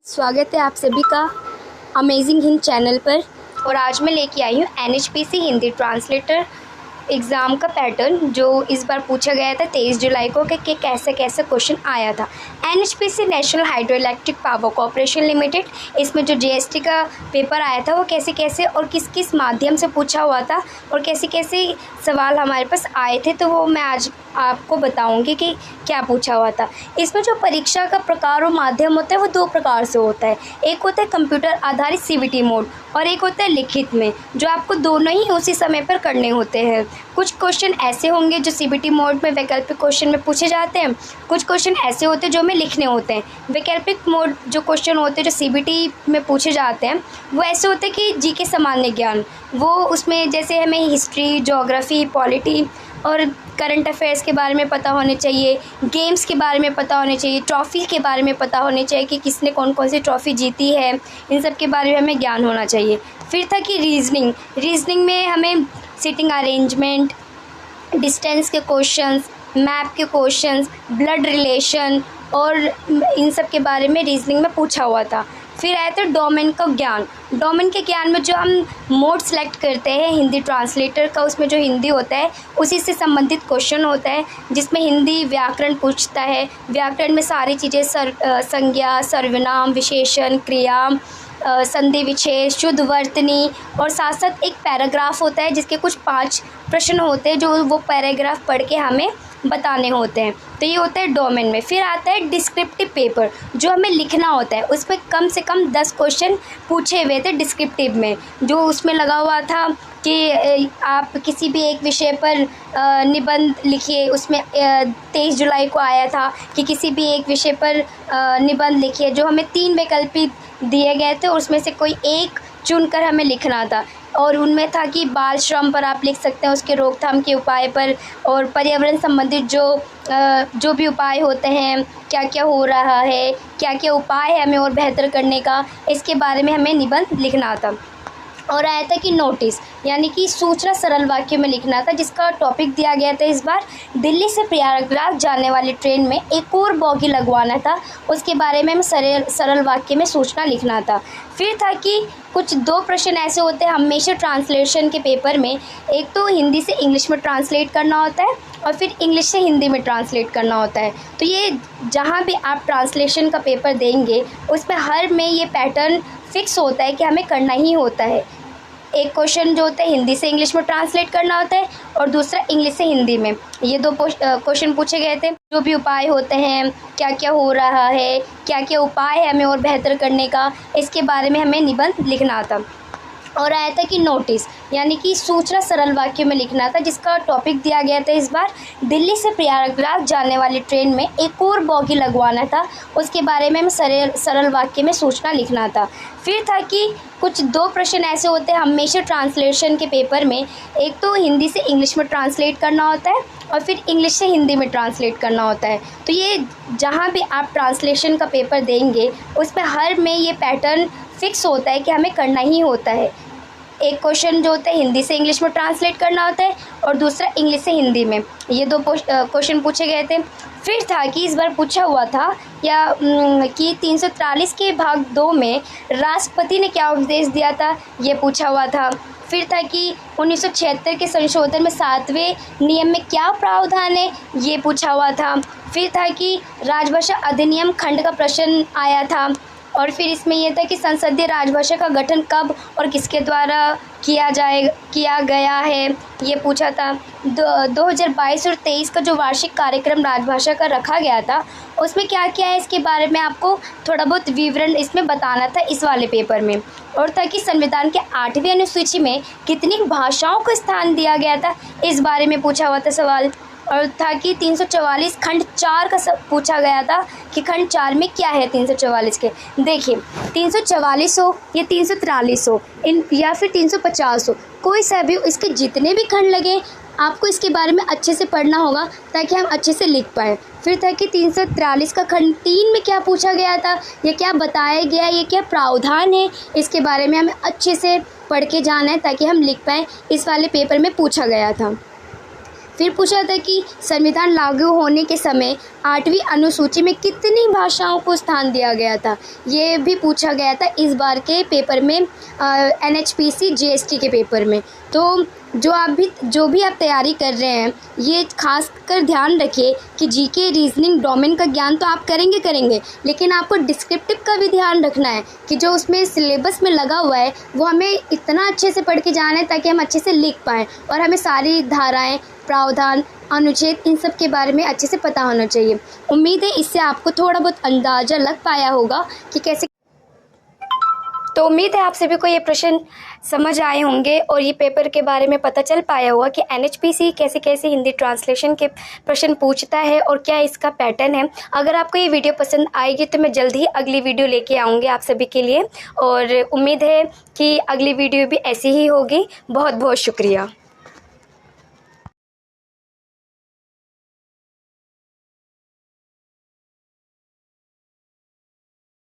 स्वागत है आप सभी का अमेजिंग हिंद चैनल पर। और आज मैं लेके आई हूँ NHPC हिंदी ट्रांसलेटर एग्ज़ाम का पैटर्न जो इस बार पूछा गया था 23 जुलाई को कि कैसे कैसे क्वेश्चन आया था। NHPC national hydro electric power corporation limited, इसमें जो GST का पेपर आया था वो कैसे कैसे और किस किस माध्यम से पूछा हुआ था और कैसे कैसे सवाल हमारे पास आए थे, तो वो मैं आज आपको बताऊंगी कि क्या पूछा हुआ था। इसमें जो परीक्षा का प्रकार और माध्यम होता है वो दो प्रकार से होता है। एक होता है कंप्यूटर आधारित CBT मोड और एक होता है लिखित में, जो आपको दोनों ही उसी समय पर करने होते हैं। कुछ क्वेश्चन ऐसे होंगे जो CBT मोड में वैकल्पिक क्वेश्चन में पूछे जाते हैं, कुछ क्वेश्चन ऐसे होते हैं जो हमें लिखने होते हैं। वैकल्पिक मोड जो क्वेश्चन होते हैं जो CBT में पूछे जाते हैं वो ऐसे होते हैं कि जी के सामान्य ज्ञान, वो उसमें जैसे हमें हिस्ट्री, ज्योग्राफी, पॉलिटी और करंट अफेयर्स के बारे में पता होने चाहिए, गेम्स के बारे में पता होने चाहिए, ट्रॉफ़ी के बारे में पता होने चाहिए कि किसने कौन कौन सी ट्रॉफ़ी जीती है, इन सब के बारे में हमें ज्ञान होना चाहिए। फिर था कि रीजनिंग में हमें सीटिंग अरेंजमेंट, डिस्टेंस के क्वेश्चंस, मैप के क्वेश्चंस, ब्लड रिलेशन और इन सब के बारे में रीजनिंग में पूछा हुआ था। फिर आया था डोमेन का ज्ञान। डोमेन के ज्ञान में जो हम मोड सेलेक्ट करते हैं हिंदी ट्रांसलेटर का, उसमें जो हिंदी होता है उसी से संबंधित क्वेश्चन होता है, जिसमें हिंदी व्याकरण पूछता है। व्याकरण में सारी चीज़ें संज्ञा, सर्वनाम, विशेषण, क्रिया, संधि विच्छेद, शुद्ध वर्तनी और साथ साथ एक पैराग्राफ होता है जिसके कुछ 5 प्रश्न होते हैं जो वो पैराग्राफ पढ़ के हमें बताने होते हैं। तो ये होता है डोमेन में। फिर आता है डिस्क्रिप्टिव पेपर, जो हमें लिखना होता है। उसमें कम से कम 10 क्वेश्चन पूछे हुए थे डिस्क्रिप्टिव में, जो उसमें लगा हुआ था कि आप किसी भी एक विषय पर निबंध लिखिए। उसमें 23 जुलाई को आया था कि किसी भी एक विषय पर निबंध लिखिए, जो हमें 3 विकल्प दिए गए थे, उसमें से कोई एक चुनकर हमें लिखना था। और उनमें था कि बाल श्रम पर आप लिख सकते हैं, उसके रोकथाम के उपाय पर, और पर्यावरण संबंधित जो भी उपाय होते हैं, क्या क्या हो रहा है, क्या क्या उपाय है हमें और बेहतर करने का, इसके बारे में हमें निबंध लिखना था। और आया था कि नोटिस, यानी कि सूचना सरल वाक्य में लिखना था, जिसका टॉपिक दिया गया था इस बार दिल्ली से प्रयागराज जाने वाली ट्रेन में एक और बोगी लगवाना था, उसके बारे में हमें सरल वाक्य में सूचना लिखना था। फिर था कि कुछ 2 प्रश्न ऐसे होते हैं हमेशा ट्रांसलेशन के पेपर में, एक तो हिंदी से इंग्लिश में ट्रांसलेट करना होता है और फिर इंग्लिश से हिंदी में ट्रांसलेट करना होता है। तो ये जहाँ भी आप ट्रांसलेशन का पेपर देंगे उसमें हर में ये पैटर्न फिक्स होता है कि हमें करना ही होता है। एक क्वेश्चन जो होता है हिंदी से इंग्लिश में ट्रांसलेट करना होता है और दूसरा इंग्लिश से हिंदी में। ये 2 क्वेश्चन पूछे गए थे। जो भी उपाय होते हैं, क्या क्या हो रहा है, क्या क्या उपाय है हमें और बेहतर करने का, इसके बारे में हमें निबंध लिखना था। और आया था कि नोटिस, यानी कि सूचना सरल वाक्य में लिखना था, जिसका टॉपिक दिया गया था इस बार दिल्ली से प्रयागराज जाने वाली ट्रेन में एक और बोगी लगवाना था, उसके बारे में हमें सरल वाक्य में सूचना लिखना था। फिर था कि कुछ 2 प्रश्न ऐसे होते हैं हमेशा ट्रांसलेशन के पेपर में, एक तो हिंदी से इंग्लिश में ट्रांसलेट करना होता है और फिर इंग्लिश से हिंदी में ट्रांसलेट करना होता है। तो ये जहाँ भी आप ट्रांसलेशन का पेपर देंगे उसमें हर में ये पैटर्न फिक्स होता है कि हमें करना ही होता है। एक क्वेश्चन जो होता है हिंदी से इंग्लिश में ट्रांसलेट करना होता है और दूसरा इंग्लिश से हिंदी में। ये 2 क्वेश्चन पूछे गए थे। फिर था कि इस बार पूछा हुआ था कि 343 के भाग 2 में राष्ट्रपति ने क्या उपदेश दिया था, ये पूछा हुआ था। फिर था कि 1976 के संशोधन में 7वें नियम में क्या प्रावधान है, ये पूछा हुआ था। फिर था कि राजभाषा अधिनियम खंड का प्रश्न आया था। और फिर इसमें यह था कि संसदीय राजभाषा का गठन कब और किसके द्वारा किया गया है, ये पूछा था। 2022 और 23 का जो वार्षिक कार्यक्रम राजभाषा का रखा गया था उसमें क्या क्या है, इसके बारे में आपको थोड़ा बहुत विवरण इसमें बताना था इस वाले पेपर में। और था कि संविधान के 8वीं अनुसूची में कितनी भाषाओं को स्थान दिया गया था, इस बारे में पूछा हुआ था सवाल। और था कि 344 खंड 4 का पूछा गया था कि खंड 4 में क्या है 344 के। देखिए 344 हो या 343 हो या फिर 350 हो, कोई सा भी हो, इसके जितने भी खंड लगे आपको इसके बारे में अच्छे से पढ़ना होगा ताकि हम अच्छे से लिख पाएँ। फिर था कि 343 का खंड 3 में क्या पूछा गया था, ये क्या बताया गया, ये क्या प्रावधान है, इसके बारे में हमें अच्छे से पढ़ के जाना है ताकि हम लिख पाएँ। इस वाले पेपर में पूछा गया था। फिर पूछा था कि संविधान लागू होने के समय 8वीं अनुसूची में कितनी भाषाओं को स्थान दिया गया था, ये भी पूछा गया था इस बार के पेपर में, NHPC GST के पेपर में। तो जो भी आप तैयारी कर रहे हैं, ये खास कर ध्यान रखिए कि जीके, रीजनिंग, डोमेन का ज्ञान तो आप करेंगे, लेकिन आपको डिस्क्रिप्टिव का भी ध्यान रखना है कि जो उसमें सिलेबस में लगा हुआ है वो हमें इतना अच्छे से पढ़ के जाना है ताकि हम अच्छे से लिख पाएँ, और हमें सारी धाराएँ, प्रावधान, अनुच्छेद, इन सब के बारे में अच्छे से पता होना चाहिए। उम्मीद है इससे आपको थोड़ा बहुत अंदाज़ा लग पाया होगा कि कैसे। तो उम्मीद है आप सभी को ये प्रश्न समझ आए होंगे और ये पेपर के बारे में पता चल पाया होगा कि NHPC कैसे कैसे हिंदी ट्रांसलेशन के प्रश्न पूछता है और क्या इसका पैटर्न है। अगर आपको ये वीडियो पसंद आएगी तो मैं जल्द ही अगली वीडियो लेके आऊँगी आप सभी के लिए, और उम्मीद है कि अगली वीडियो भी ऐसी ही होगी। बहुत बहुत शुक्रिया।